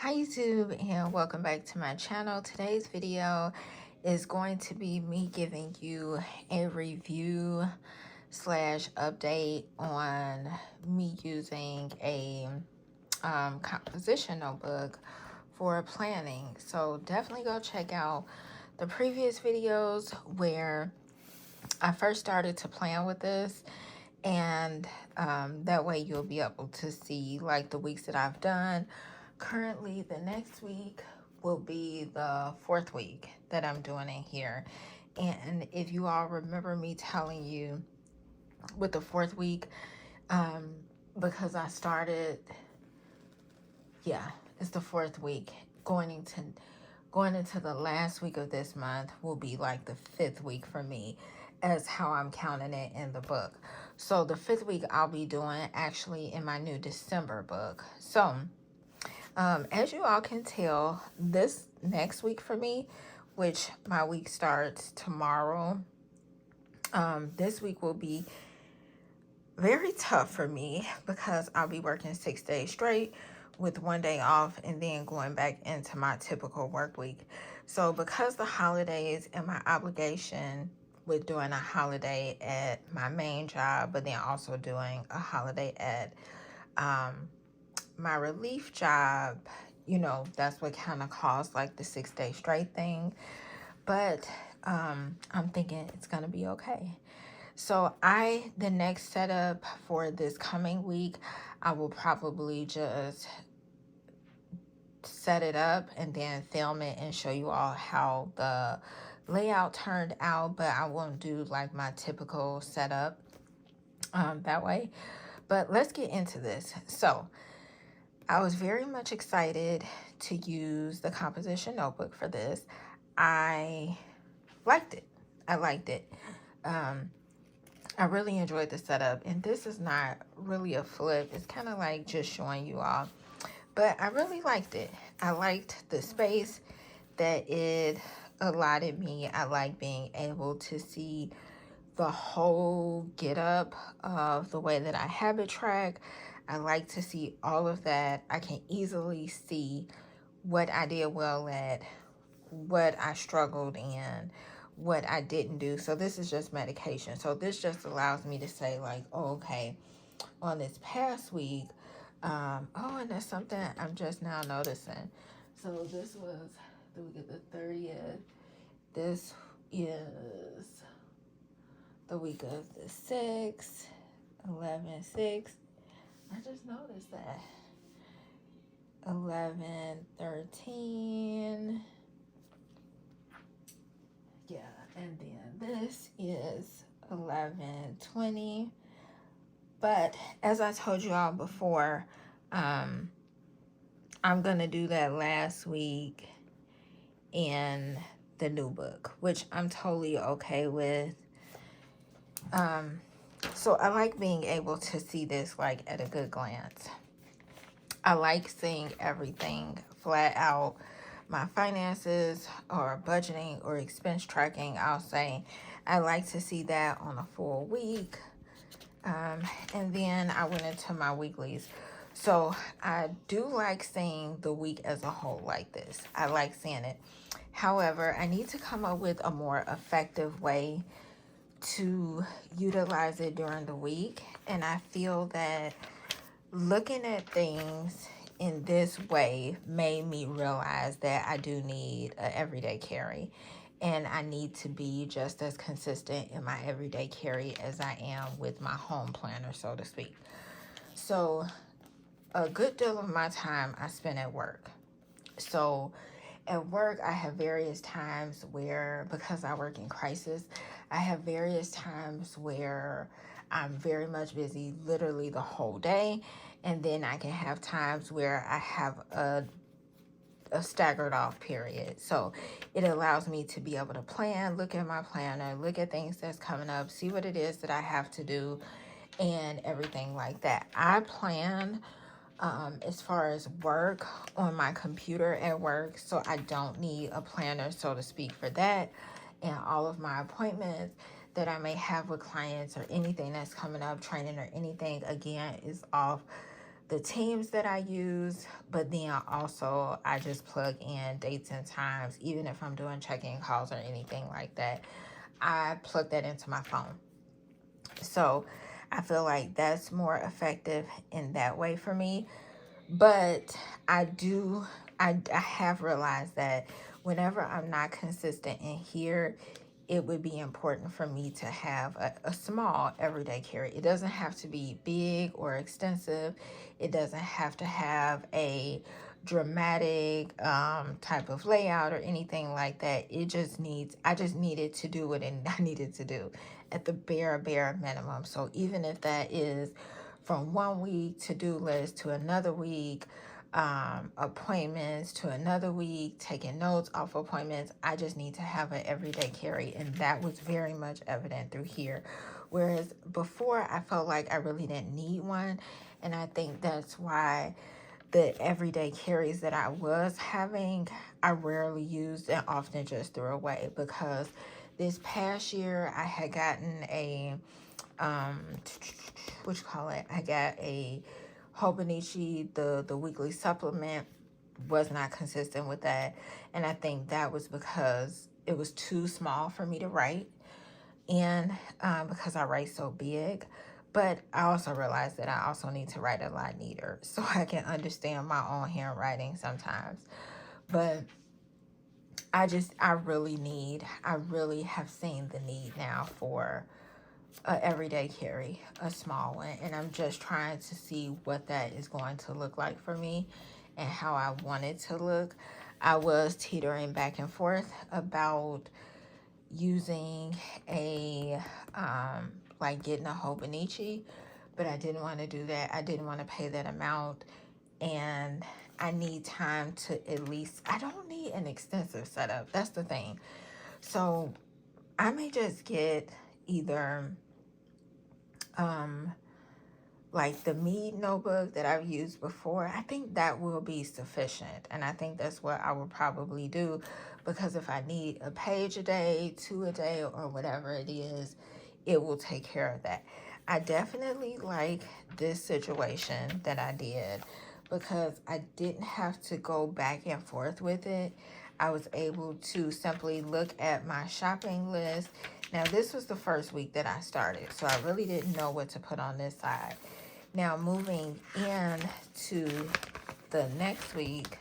Hi YouTube, and welcome back to my channel. Today's video is going to be me giving you a review slash update on me using a composition notebook for planning. So definitely go check out the previous videos where I first started to plan with this, and that way you'll be able to see like the weeks that I've done. Currently, the next week will be the fourth week that I'm doing it here. And if you all remember me telling you with the fourth week, um, because I started, yeah, it's the fourth week. Going into the last week of this month will be like the fifth week for me, as how I'm counting it in the book. So the fifth week I'll be doing actually in my new December book. So as you all can tell, this next week for me, which my week starts tomorrow, this week will be very tough for me because I'll be working 6 days straight with 1 day off and then going back into my typical work week. So because the holidays and my obligation with doing a holiday at my main job, but then also doing a holiday at my relief job, that's what kind of caused like the 6 day straight thing. But I'm thinking it's gonna be okay. So the next setup for this coming week, I will probably just set it up and then film it and show you all how the layout turned out, but I won't do like my typical setup that way. But let's get into this. So I was very much excited to use the composition notebook for this. I liked it. I liked it. I really enjoyed the setup, and this is not really a flip. It's kind of like just showing you all, but I really liked it. I liked the space that it allotted me. I like being able to see the whole get up of the way that I habit track. I like to see all of that. I can easily see what I did well at, what I struggled in, what I didn't do. So this is just medication. So this just allows me to say like, oh, okay, on this past week, oh, and that's something I'm just now noticing. So this was the week of the 30th. This is the week of the 6th, 11, 6. I just noticed that. 11, 13. Yeah, and then this is 11, 20. But as I told you all before, I'm going to do that last week in the new book, which I'm totally okay with. So I like being able to see this like at a good glance. I like seeing everything flat out. My finances or budgeting or expense tracking, I'll say, I like to see that on a full week. And then I went into my weeklies. So I do like seeing the week as a whole like this. I like seeing it. However, I need to come up with a more effective way to utilize it during the week. And I feel that looking at things in this way made me realize that I do need an everyday carry, and I need to be just as consistent in my everyday carry as I am with my home planner, so to speak. So a good deal of my time I spend at work. So at work, I have various times where, because I work in crisis, I have various times where I'm very much busy literally the whole day. And then I can have times where I have a staggered off period. So it allows me to be able to plan, look at my planner, look at things that's coming up, see what it is that I have to do, and everything like that. I plan as far as work on my computer at work, so I don't need a planner, so to speak, for that. And all of my appointments that I may have with clients or anything that's coming up, training or anything, again, is off the teams that I use, but then also I just plug in dates and times, even if I'm doing check-in calls or anything like that. I plug that into my phone. So I feel like that's more effective in that way for me. But I have realized that whenever I'm not consistent in here, it would be important for me to have a small everyday carry. It doesn't have to be big or extensive. It doesn't have to have a dramatic type of layout or anything like that. I just needed to do what I needed to do at the bare minimum. So even if that is from one week to-do list to another week, appointments to another week, taking notes off appointments, I just need to have an everyday carry, and that was very much evident through here. Whereas before, I felt like I really didn't need one, and I think that's why the everyday carries that I was having, I rarely used and often just threw away, because this past year I had gotten a what you call it? I got a Hobonichi, the weekly supplement. Was not consistent with that, and I think that was because it was too small for me to write, and because I write so big. But I also realized that I also need to write a lot neater so I can understand my own handwriting sometimes. But I really have seen the need now for a everyday carry, a small one, and I'm just trying to see what that is going to look like for me and how I want it to look. I was teetering back and forth about using a like getting a Hobonichi, but I didn't want to do that. I didn't want to pay that amount, and I need time to at least, I don't need an extensive setup. That's the thing. So I may just get either like the Mead notebook that I've used before. I think that will be sufficient, and I think that's what I will probably do, because if I need a page a day, two a day, or whatever it is, it will take care of that. I definitely like this situation that I did, because I didn't have to go back and forth with it. I was able to simply look at my shopping list. Now, this was the first week that I started, so I really didn't know what to put on this side. Now, moving in to the next week,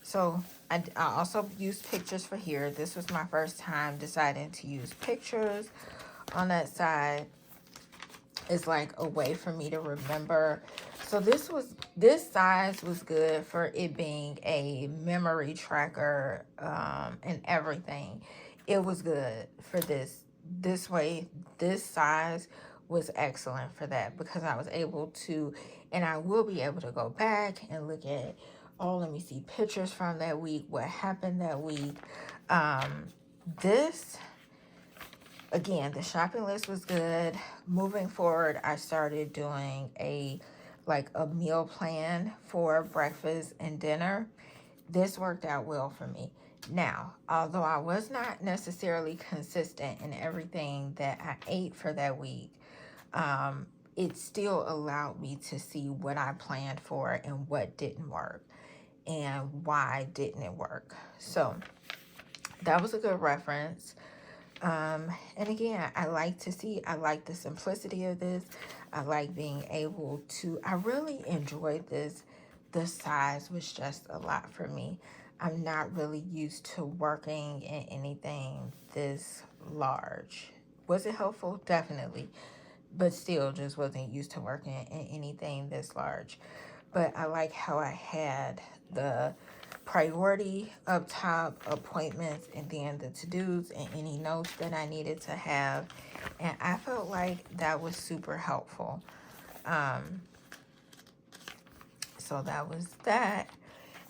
so I also used pictures for here. This was my first time deciding to use pictures on that side. It's like a way for me to remember. So this size was good for it being a memory tracker and everything. It was good for this way. This size was excellent for that, because I was able to, and I will be able to go back and look at, oh, let me see pictures from that week, what happened that week. This Again, the shopping list was good. Moving forward, I started doing a meal plan for breakfast and dinner. This worked out well for me. Now, although I was not necessarily consistent in everything that I ate for that week, it still allowed me to see what I planned for and what didn't work and why didn't it work. So that was a good reference. And again, I like the simplicity of this. I like being able to, I really enjoyed this. The size was just a lot for me. I'm not really used to working in anything this large. Was it helpful? Definitely. But still, just wasn't used to working in anything this large. But I like how I had the priority up top, appointments, and then the to-dos and any notes that I needed to have. And I felt like that was super helpful. So that was that.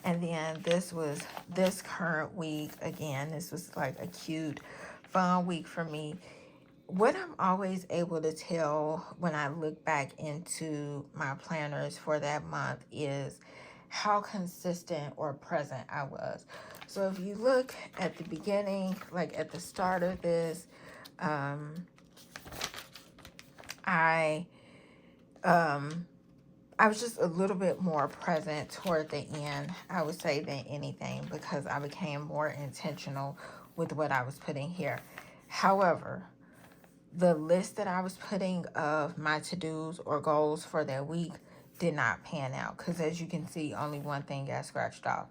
And then this current week. Again, this was like a cute, fun week for me. What I'm always able to tell when I look back into my planners for that month is how consistent or present I was. So if you look at the beginning, like at the start of this, I I was just a little bit more present toward the end, I would say, than anything, because I became more intentional with what I was putting here. However, the list that I was putting of my to-dos or goals for that week did not pan out, because as you can see, only one thing got scratched off.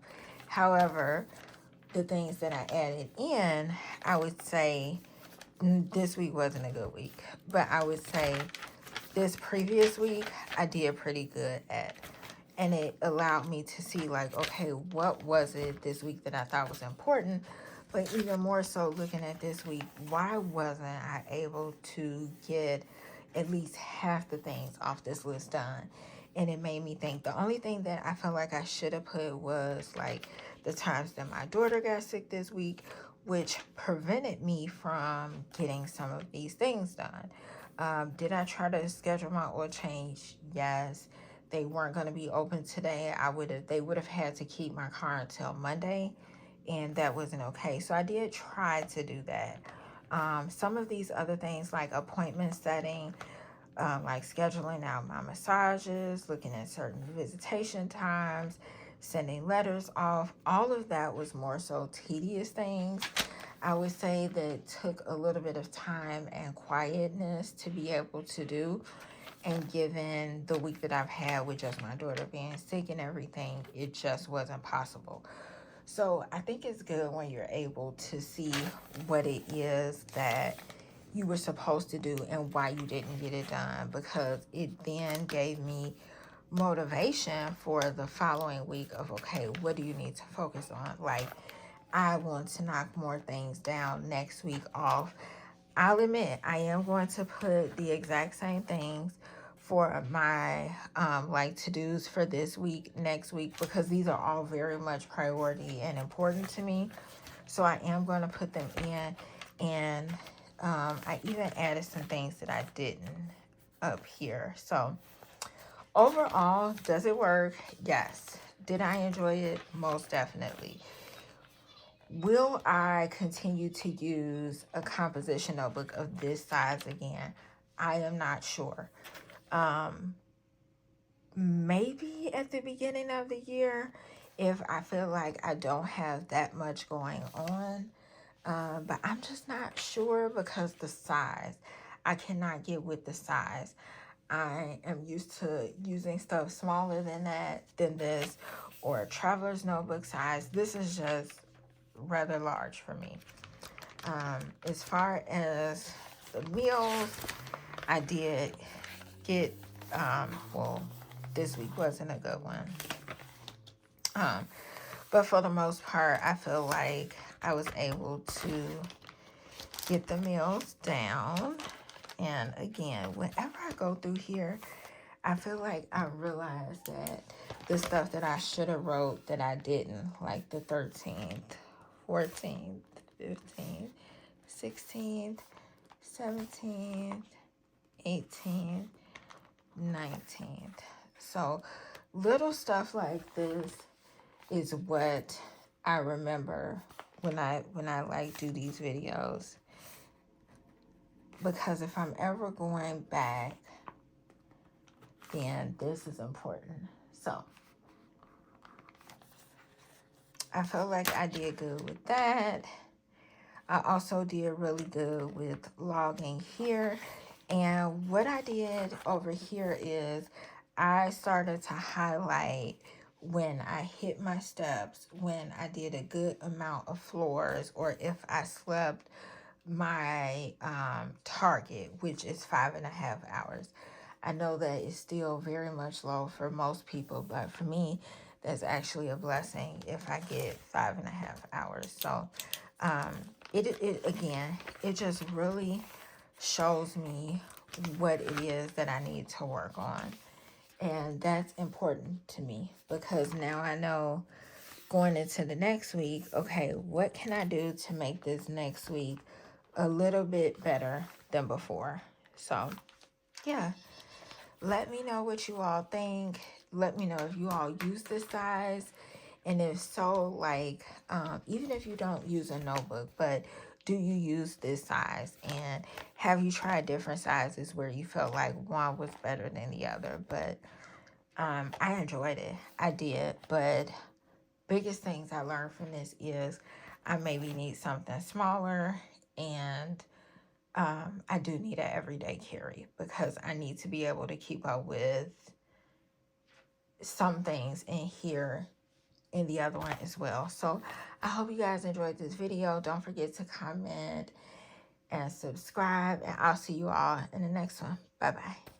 However, the things that I added in, I would say this week wasn't a good week, but I would say this previous week I did pretty good at. And it allowed me to see, like, okay, what was it this week that I thought was important? But even more so, looking at this week, why wasn't I able to get at least half the things off this list done? And it made me think the only thing that I felt like I should have put was like the times that my daughter got sick this week, which prevented me from getting some of these things done. Did I try to schedule my oil change? Yes. They weren't going to be open today. They would have had to keep my car until Monday, and that wasn't okay. So I did try to do that. Some of these other things like appointment setting, like scheduling out my massages, looking at certain visitation times, sending letters off, all of that was more so tedious things. I would say that took a little bit of time and quietness to be able to do. And given the week that I've had with just my daughter being sick and everything, it just wasn't possible. So I think it's good when you're able to see what it is that you were supposed to do and why you didn't get it done, because it then gave me motivation for the following week of, okay, what do you need to focus on? Like, I want to knock more things down next week off. I'll admit, I am going to put the exact same things for my like to-dos for this week, next week, because these are all very much priority and important to me. So I am going to put them in, and I even added some things that I didn't up here. So overall, does it work? Yes. Did I enjoy it? Most definitely. Will I continue to use a composition notebook of this size again? I am not sure. Maybe at the beginning of the year, if I feel like I don't have that much going on. But I'm just not sure because the size, I cannot get with the size. I am used to using stuff smaller than this, or a traveler's notebook size. This is just rather large for me. As far as the meals, I did get, well, this week wasn't a good one. But for the most part, I feel like I was able to get the meals down. And again, whenever I go through here, I feel like I realize that the stuff that I should have wrote that I didn't, like the 13th, 14th, 15th, 16th, 17th, 18th, 19th. So little stuff like this is what I remember when I like do these videos, because if I'm ever going back, then this is important. So I felt like I did good with that. I also did really good with logging here. And what I did over here is I started to highlight when I hit my steps, when I did a good amount of floors, or if I slept my target, which is 5.5 hours. I know that it's still very much low for most people, but for me, that's actually a blessing if I get 5.5 hours. So it just really shows me what it is that I need to work on. And that's important to me, because now I know going into the next week, okay, what can I do to make this next week a little bit better than before? So yeah, let me know what you all think. Let me know if you all use this size, and if so, like, even if you don't use a notebook, but do you use this size? And have you tried different sizes where you felt like one was better than the other? But I enjoyed it. I did, but biggest things I learned from this is I maybe need something smaller, and I do need an everyday carry because I need to be able to keep up with some things in here in the other one as well. So I hope you guys enjoyed this video. Don't forget to comment and subscribe, and I'll see you all in the next one. Bye bye.